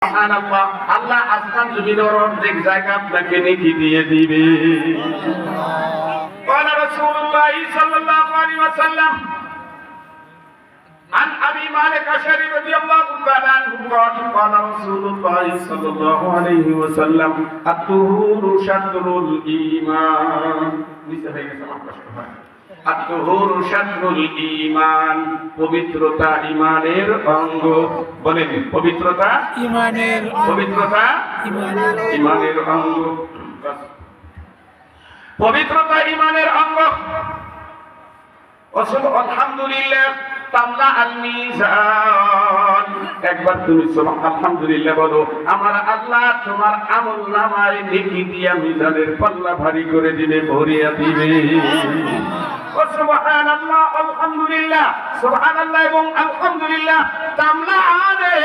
সুবহানাল্লাহ, আল্লাহ আসমান জমিনের অর্ধেক জায়গা আপনাকে নেকি দিয়ে দিবে। قال رسول الله صلى الله عليه وسلم عن أبي مالك الأشعري رضي الله تعالى عنه قال قال رسول الله صلى الله عليه وسلم الطهور شطر الإيمان الطهور شطر الإيمان পবিত্রতা ঈমানের অঙ্গ। বলেন পবিত্রতা ঈমানের পবিত্রতা ঈমানের অঙ্গ। পবিত্রতা ঈমানের অঙ্গ। আলহামদুলিল্লাহ তামলা আল মিজান। একবার তুমি আলহামদুলিল্লাহ বলো, আমার আল্লাহ তোমার আমলনামায় নেকি দিয়া মিজানের পাল্লা ভারী করে দিবে, ভরিয়া দিবে। সুবহানাল্লাহ, আলহামদুলিল্লাহ, সুবহানাল্লাহ এবং আলহামদুলিল্লাহ তামলা আলে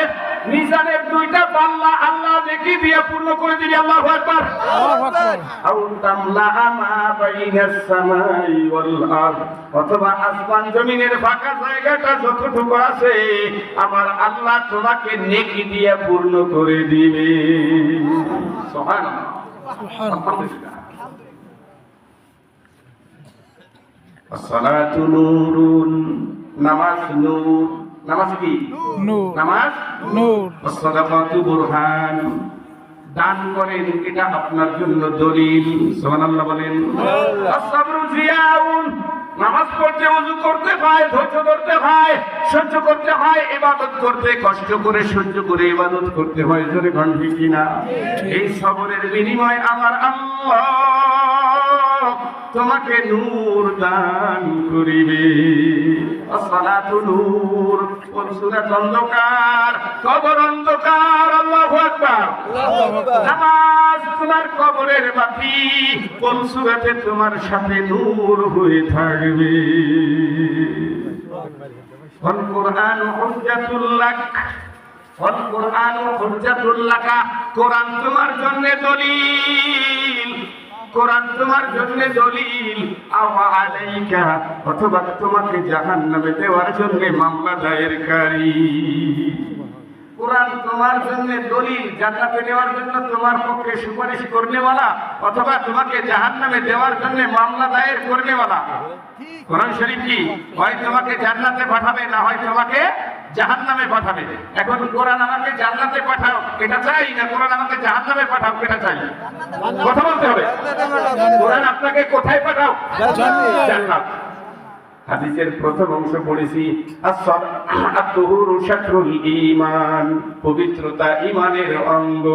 মিজানের দুইটা পাল্লা আল্লাহ নেকি দিয়া পূর্ণ করে দিবে। আল্লাহু আকবার, আল্লাহু আকবার। আও তামলা মা বাইনাস সামাই ওয়াল আরদ, অথবা আসমান জমিনের ফাঁকা জায়গাটা যতটুকু আছে আমার আল্লাহ তোমাকে নেকি দিয়া পূর্ণ করে দিবে। সুবহানাল্লাহ, সুবহানাল্লাহ। আসসালাতু নূরুন, নামাজ নূর। নামাজ কি? নূর। নামাজ নূর। আসসালাতু বুরহান, দান করেন এটা আপনার জন্য দলিল। সুবহানাল্লাহ বলেন। আসসাবরু জিয়াউন, নামাজ পড়তে ওযু করতে হয়, ধৈর্য ধরতে হয়, সহ্য করতে হয়, ইবাদত করতে কষ্ট করে সহ্য করে ইবাদত করতে হয়। জোরে কোন ঠিক কিনা? এই সবরের বিনিময়ে আমার আল্লাহ তোমাকে নূর দান করিবে। আসসালাতু নূর, সূরাত অন্ধকার, কবর অন্ধকার। আল্লাহু আকবার, আল্লাহু আকবার। নামাজ তোমার কবরের বাতি, কোন সূরাতে তোমার সাথে নূর হয়ে থাকবে। আল কুরআন হুজ্জাতুল লাক, আল কুরআন হুজ্জাতুল লাকা, কোরআন তোমার জন্য দলিল, কোরআন তোমার জন্য দলিল। আও আলাইকা, অথবা তোমাকে জাহান্নামে দেওয়ার জন্য মামলা দায়েরকারী। কোরআন তোমার জন্য দলিল, জান্নাতে নেওয়ার জন্য তোমার পক্ষে সুপারিশ করনেওয়ালা, অথবা তোমাকে জাহান্নামে দেওয়ার জন্য মামলা দায়ের করনেওয়ালা। কোরআন শরীফ কি হয় তোমাকে জান্নাতে পাঠাবে, না হয় তোমাকে জাহান্নামে পাঠাবে। এখন কোরআন আমাকে জান্নাতে পাঠাও এটা চাই, না কোরআন আমাকে জাহান্নামে পাঠাও এটা চাই? কথা বলতে হবে। কোরআন আপনাকে কোথায় পাঠাও? জান্নাত। হাদিসের প্রথম অংশ পড়েছি আত-তুহুরু শাতরুল ঈমান, পবিত্রতা ঈমানের অঙ্গ।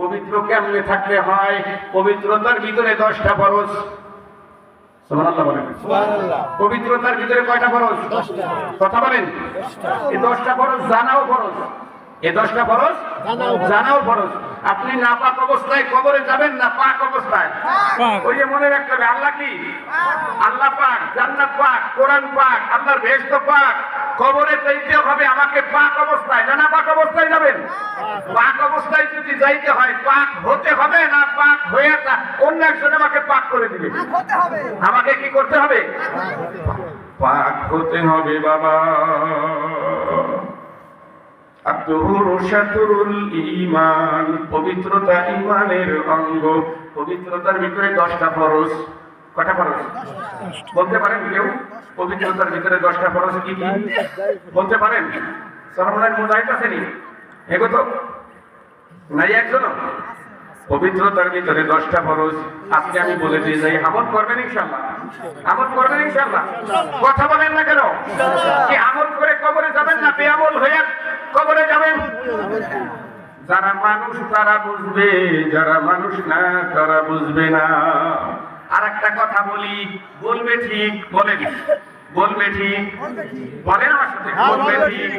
পবিত্র কেমনে থাকতে হয়? পবিত্রতার ভিতরে 10টা ফরজ। সুবহানাল্লাহ বলেন। সুবহানাল্লাহ। পবিত্রতার ভিতরে কয়টা ফরজ? 10টা। কথা বলেন। 10টা। এই 10টা ফরজ জানাও ফরজ। এই 10টা ফরজ জানাও ফরজ। আপনি নাপাক অবস্থায় কবরে যাবেন না পাক অবস্থায়? ওই যে মনে রাখতে হবে আল্লাহ কি? আল্লাহ পাক, জান্নাত পাক, কোরআন পাক, আল্লাহর বেহেশত পাক। কবরে যাইতে হবে আমাকে পাক অবস্থায়, না পাক অবস্থায় যাবেন? পাক অবস্থায় যদি যাইতে হয় পাক হতে হবে, না পাক হয়ে অন্য একজন আমাকে পাক করে দিবে? আমাকে কি করতে হবে? পাক হতে হবে বাবা। আত-তুহুরু শাতরুল ঈমান, পবিত্রতা ঈমানের অঙ্গ। পবিত্রতার ভিতরে 10টা ফরজ। কয়টা ফরজ বলতে পারেন কেউ? পবিত্রতার ভিতরে 10টা ফরজ কি কি বলতে পারেন? সরমনের মুজাহিদ আছে নি? এগো তো নাই একজন? পবিত্রতার ভিতরে 10টা ফরজ আজকে আমি বলে দিয়ে যাই। আমল করবেন ইনশাআল্লাহ? আমল করবেন ইনশাআল্লাহ? কথা বলেন না কেন? কি আমল করে কবরে যাবেন না বেআমল হয়ে কবরে যাবেন? যারা মানুষ তারা বুঝবে, যারা মানুষ না তারা বুঝবে না। আর একটা কথা বলি, বলবে ঠিক, বলেন বলবে ঠিক, বলেন আমার সাথে বলবে ঠিক।